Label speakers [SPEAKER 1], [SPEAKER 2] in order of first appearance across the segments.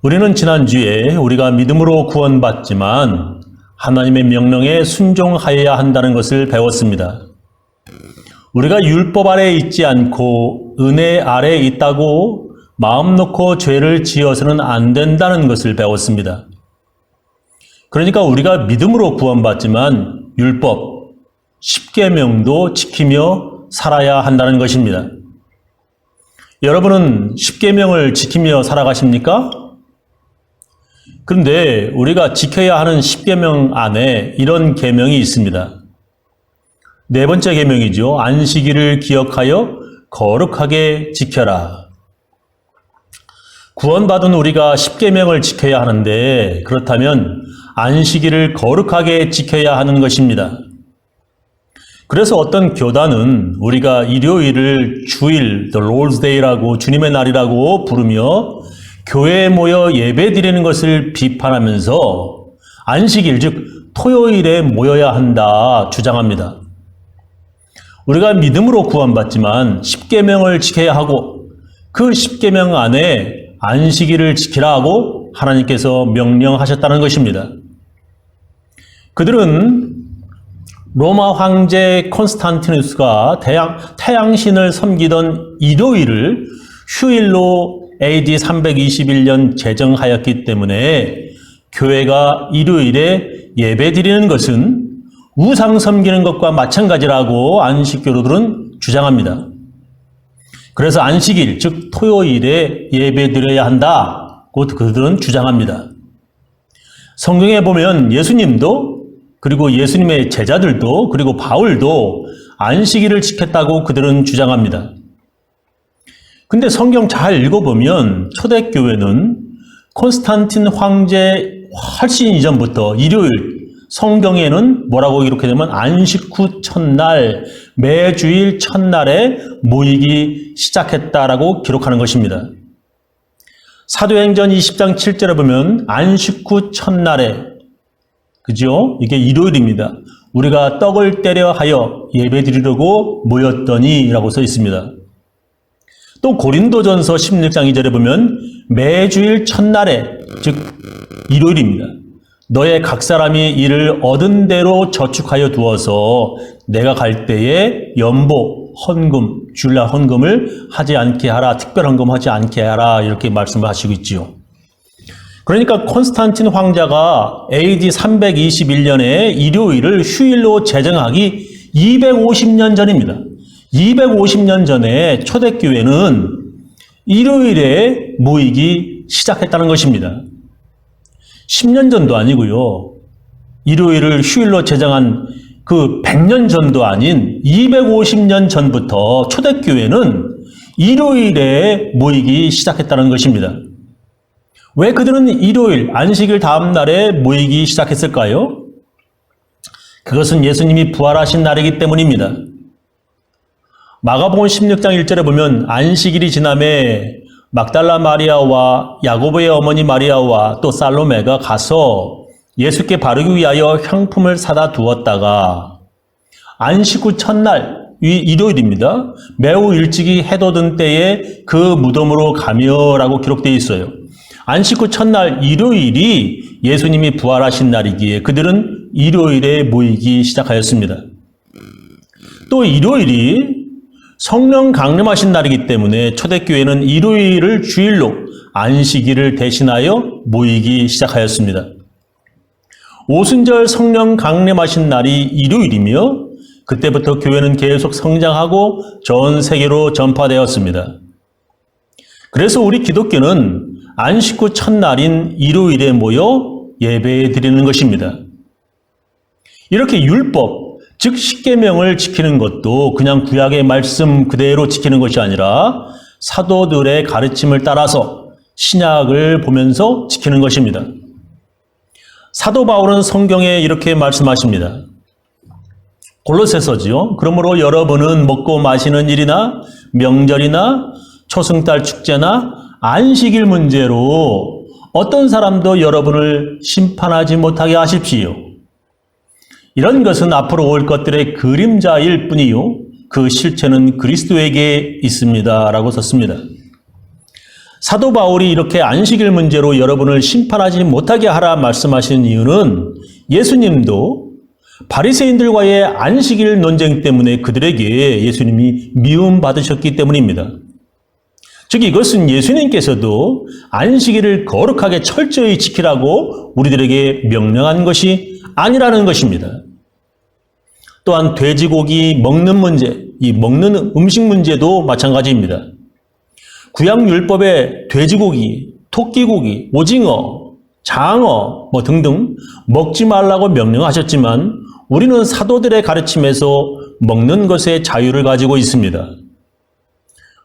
[SPEAKER 1] 우리는 지난주에 우리가 믿음으로 구원받지만 하나님의 명령에 순종하여야 한다는 것을 배웠습니다. 우리가 율법 아래에 있지 않고 은혜 아래에 있다고 마음 놓고 죄를 지어서는 안 된다는 것을 배웠습니다. 그러니까 우리가 믿음으로 구원받지만 율법, 십계명도 지키며 살아야 한다는 것입니다. 여러분은 십계명을 지키며 살아가십니까? 그런데 우리가 지켜야 하는 십계명 안에 이런 계명이 있습니다. 네 번째 계명이죠. 안식일을 기억하여 거룩하게 지켜라. 구원받은 우리가 십계명을 지켜야 하는데 그렇다면 안식일을 거룩하게 지켜야 하는 것입니다. 그래서 어떤 교단은 우리가 일요일을 주일, the Lord's Day라고 주님의 날이라고 부르며 교회에 모여 예배 드리는 것을 비판하면서 안식일, 즉 토요일에 모여야 한다 주장합니다. 우리가 믿음으로 구원받지만 십계명을 지켜야 하고 그 십계명 안에 안식일을 지키라고 하나님께서 명령하셨다는 것입니다. 그들은 로마 황제 콘스탄티누스가 태양신을 섬기던 일요일을 휴일로 AD 321년 제정하였기 때문에 교회가 일요일에 예배드리는 것은 우상 섬기는 것과 마찬가지라고 안식교로들은 주장합니다. 그래서 안식일, 즉 토요일에 예배드려야 한다고 그들은 주장합니다. 성경에 보면 예수님도 그리고 예수님의 제자들도 그리고 바울도 안식일을 지켰다고 그들은 주장합니다. 근데 성경 잘 읽어보면 초대교회는 콘스탄틴 황제 훨씬 이전부터 일요일 성경에는 뭐라고 기록되냐면 안식 후 첫날, 매주일 첫날에 모이기 시작했다라고 기록하는 것입니다. 사도행전 20장 7절에 보면 안식 후 첫날에, 그죠? 이게 일요일입니다. 우리가 떡을 떼려 하여 예배드리려고 모였더니 라고 써 있습니다. 또 고린도전서 16장 2절에 보면 매주일 첫날에, 즉 일요일입니다. 너의 각 사람이 이를 얻은 대로 저축하여 두어서 내가 갈 때에 연보, 헌금, 주일날 헌금을 하지 않게 하라, 특별 헌금하지 않게 하라 이렇게 말씀을 하시고 있지요. 그러니까 콘스탄틴 황자가 AD 321년에 일요일을 휴일로 제정하기 250년 전입니다. 250년 전에 초대교회는 일요일에 모이기 시작했다는 것입니다. 10년 전도 아니고요. 일요일을 휴일로 제정한 그 100년 전도 아닌 250년 전부터 초대교회는 일요일에 모이기 시작했다는 것입니다. 왜 그들은 일요일, 안식일 다음 날에 모이기 시작했을까요? 그것은 예수님이 부활하신 날이기 때문입니다. 마가복음 16장 1절에 보면 안식일이 지남에 막달라 마리아와 야고보의 어머니 마리아와 또 살로메가 가서 예수께 바르기 위하여 향품을 사다 두었다가 안식 후 첫날, 일요일입니다. 매우 일찍이 해도 든 때에 그 무덤으로 가며라고 기록되어 있어요. 안식 후 첫날 일요일이 예수님이 부활하신 날이기에 그들은 일요일에 모이기 시작하였습니다. 또 일요일이 성령 강림하신 날이기 때문에 초대교회는 일요일을 주일로 안식일을 대신하여 모이기 시작하였습니다. 오순절 성령 강림하신 날이 일요일이며 그때부터 교회는 계속 성장하고 전 세계로 전파되었습니다. 그래서 우리 기독교는 안식 후 첫날인 일요일에 모여 예배 드리는 것입니다. 이렇게 율법, 즉 십계명을 지키는 것도 그냥 구약의 말씀 그대로 지키는 것이 아니라 사도들의 가르침을 따라서 신약을 보면서 지키는 것입니다. 사도 바울은 성경에 이렇게 말씀하십니다. 골로새서지요. 그러므로 여러분은 먹고 마시는 일이나 명절이나 초승달 축제나 안식일 문제로 어떤 사람도 여러분을 심판하지 못하게 하십시오. 이런 것은 앞으로 올 것들의 그림자일 뿐이요 그 실체는 그리스도에게 있습니다 라고 썼습니다. 사도 바울이 이렇게 안식일 문제로 여러분을 심판하지 못하게 하라 말씀하신 이유는 예수님도 바리새인들과의 안식일 논쟁 때문에 그들에게 예수님이 미움받으셨기 때문입니다. 즉 이것은 예수님께서도 안식일을 거룩하게 철저히 지키라고 우리들에게 명령한 것이 아니라는 것입니다. 또한 돼지고기 먹는 문제, 이 먹는 음식 문제도 마찬가지입니다. 구약율법에 돼지고기, 토끼고기, 오징어, 장어 등등 먹지 말라고 명령하셨지만 우리는 사도들의 가르침에서 먹는 것에 자유를 가지고 있습니다.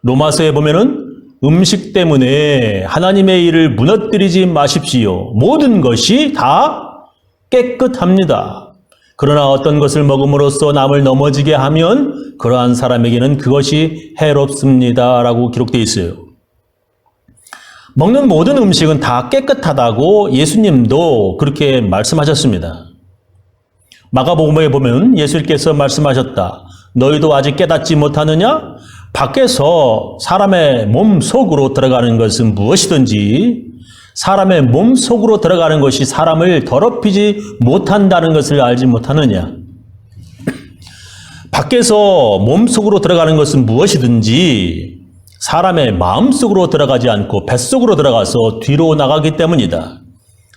[SPEAKER 1] 로마서에 보면은 음식 때문에 하나님의 일을 무너뜨리지 마십시오. 모든 것이 다 깨끗합니다. 그러나 어떤 것을 먹음으로써 남을 넘어지게 하면 그러한 사람에게는 그것이 해롭습니다. 라고 기록되어 있어요. 먹는 모든 음식은 다 깨끗하다고 예수님도 그렇게 말씀하셨습니다. 마가복음에 보면 예수님께서 말씀하셨다. 너희도 아직 깨닫지 못하느냐? 밖에서 사람의 몸 속으로 들어가는 것은 무엇이든지 사람의 몸 속으로 들어가는 것이 사람을 더럽히지 못한다는 것을 알지 못하느냐? 밖에서 몸 속으로 들어가는 것은 무엇이든지 사람의 마음 속으로 들어가지 않고 뱃속으로 들어가서 뒤로 나가기 때문이다.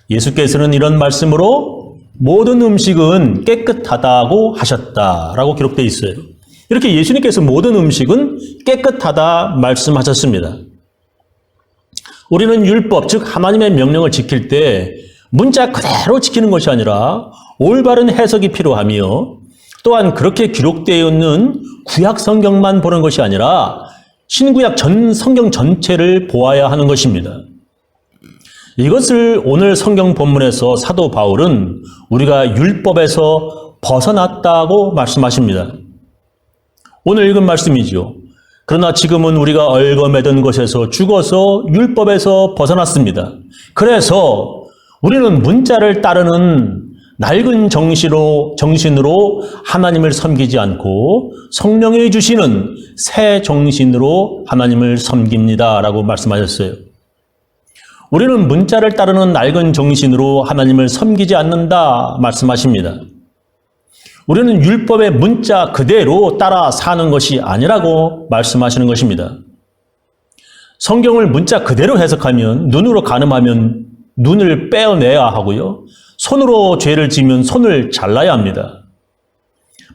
[SPEAKER 1] 예수께서는 이런 말씀으로 모든 음식은 깨끗하다고 하셨다라고 기록되어 있어요. 이렇게 예수님께서 모든 음식은 깨끗하다 말씀하셨습니다. 우리는 율법, 즉 하나님의 명령을 지킬 때 문자 그대로 지키는 것이 아니라 올바른 해석이 필요하며 또한 그렇게 기록되어 있는 구약 성경만 보는 것이 아니라 신구약 전 성경 전체를 보아야 하는 것입니다. 이것을 오늘 성경 본문에서 사도 바울은 우리가 율법에서 벗어났다고 말씀하십니다. 오늘 읽은 말씀이죠. 그러나 지금은 우리가 얽어매던 것에서 죽어서 율법에서 벗어났습니다. 그래서 우리는 문자를 따르는 낡은 정신으로 하나님을 섬기지 않고 성령이 주시는 새 정신으로 하나님을 섬깁니다. 라고 말씀하셨어요. 우리는 문자를 따르는 낡은 정신으로 하나님을 섬기지 않는다 말씀하십니다. 우리는 율법의 문자 그대로 따라 사는 것이 아니라고 말씀하시는 것입니다. 성경을 문자 그대로 해석하면 눈으로 가늠하면 눈을 빼어내야 하고요. 손으로 죄를 지으면 손을 잘라야 합니다.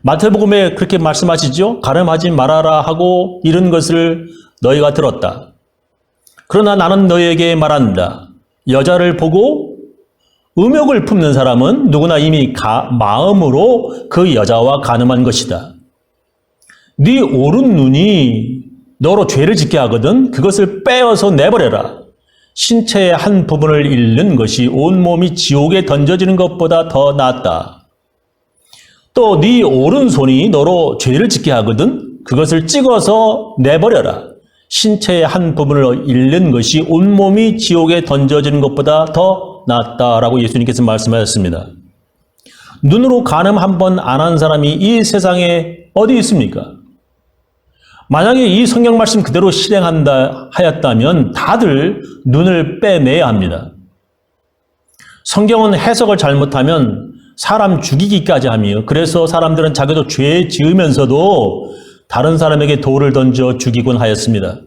[SPEAKER 1] 마태복음에 그렇게 말씀하시죠. 가늠하지 말아라 하고 이런 것을 너희가 들었다. 그러나 나는 너희에게 말한다. 여자를 보고 음욕을 품는 사람은 누구나 이미 마음으로 그 여자와 간음한 것이다. 네 오른 눈이 너로 죄를 짓게 하거든 그것을 빼어서 내버려라. 신체의 한 부분을 잃는 것이 온몸이 지옥에 던져지는 것보다 더 낫다. 또 네 오른손이 너로 죄를 짓게 하거든 그것을 찍어서 내버려라. 신체의 한 부분을 잃는 것이 온몸이 지옥에 던져지는 것보다 더 낫다라고 예수님께서 말씀하셨습니다. 눈으로 간음 한 번 안 한 사람이 이 세상에 어디 있습니까? 만약에 이 성경 말씀 그대로 실행한다 하였다면 다들 눈을 빼내야 합니다. 성경은 해석을 잘못하면 사람 죽이기까지 하며 그래서 사람들은 자기도 죄 지으면서도 다른 사람에게 돌을 던져 죽이곤 하였습니다.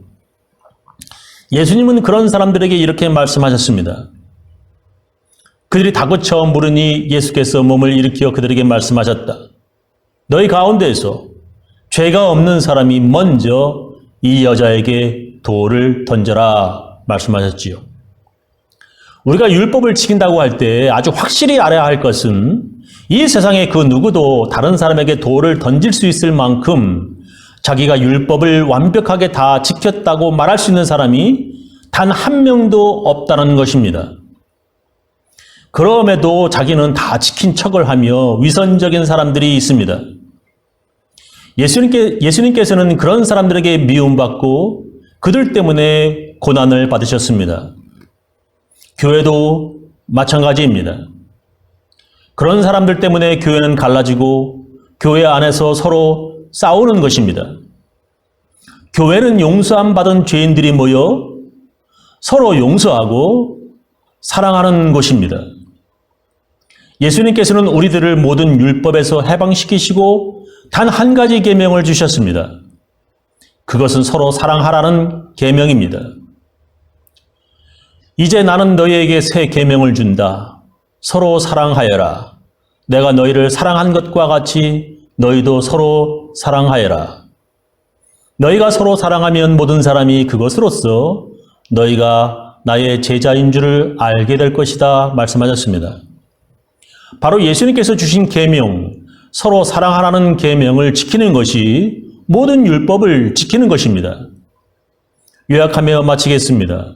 [SPEAKER 1] 예수님은 그런 사람들에게 이렇게 말씀하셨습니다. 그들이 다그쳐 물으니 예수께서 몸을 일으켜 그들에게 말씀하셨다. 너희 가운데에서 죄가 없는 사람이 먼저 이 여자에게 돌을 던져라 말씀하셨지요. 우리가 율법을 지킨다고 할 때 아주 확실히 알아야 할 것은 이 세상에 그 누구도 다른 사람에게 돌을 던질 수 있을 만큼 자기가 율법을 완벽하게 다 지켰다고 말할 수 있는 사람이 단 한 명도 없다는 것입니다. 그럼에도 자기는 다 지킨 척을 하며 위선적인 사람들이 있습니다. 예수님께서는 그런 사람들에게 미움받고 그들 때문에 고난을 받으셨습니다. 교회도 마찬가지입니다. 그런 사람들 때문에 교회는 갈라지고 교회 안에서 서로 싸우는 것입니다. 교회는 용서함 받은 죄인들이 모여 서로 용서하고 사랑하는 것입니다. 예수님께서는 우리들을 모든 율법에서 해방시키시고 단 한 가지 계명을 주셨습니다. 그것은 서로 사랑하라는 계명입니다. 이제 나는 너희에게 새 계명을 준다. 서로 사랑하여라. 내가 너희를 사랑한 것과 같이 너희도 서로 사랑하여라. 너희가 서로 사랑하면 모든 사람이 그것으로써 너희가 나의 제자인 줄을 알게 될 것이다 말씀하셨습니다. 바로 예수님께서 주신 계명, 서로 사랑하라는 계명을 지키는 것이 모든 율법을 지키는 것입니다. 요약하며 마치겠습니다.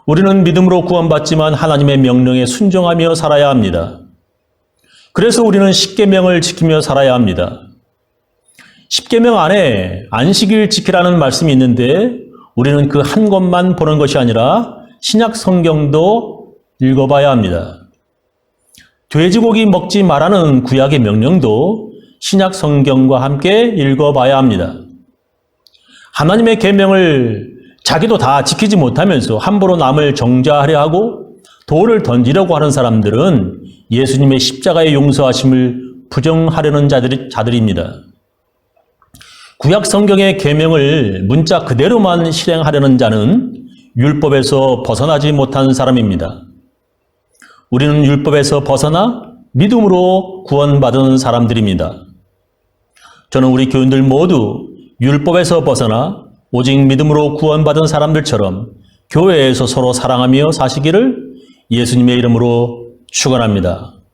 [SPEAKER 1] 우리는 믿음으로 구원받지만 하나님의 명령에 순종하며 살아야 합니다. 그래서 우리는 십계명을 지키며 살아야 합니다. 십계명 안에 안식일 지키라는 말씀이 있는데 우리는 그 한 것만 보는 것이 아니라 신약 성경도 읽어봐야 합니다. 돼지고기 먹지 말라는 구약의 명령도 신약 성경과 함께 읽어봐야 합니다. 하나님의 계명을 자기도 다 지키지 못하면서 함부로 남을 정죄하려 하고 돌을 던지려고 하는 사람들은 예수님의 십자가의 용서하심을 부정하려는 자들입니다. 구약 성경의 계명을 문자 그대로만 실행하려는 자는 율법에서 벗어나지 못한 사람입니다. 우리는 율법에서 벗어나 믿음으로 구원받은 사람들입니다. 저는 우리 교인들 모두 율법에서 벗어나 오직 믿음으로 구원받은 사람들처럼 교회에서 서로 사랑하며 사시기를 예수님의 이름으로 축원합니다.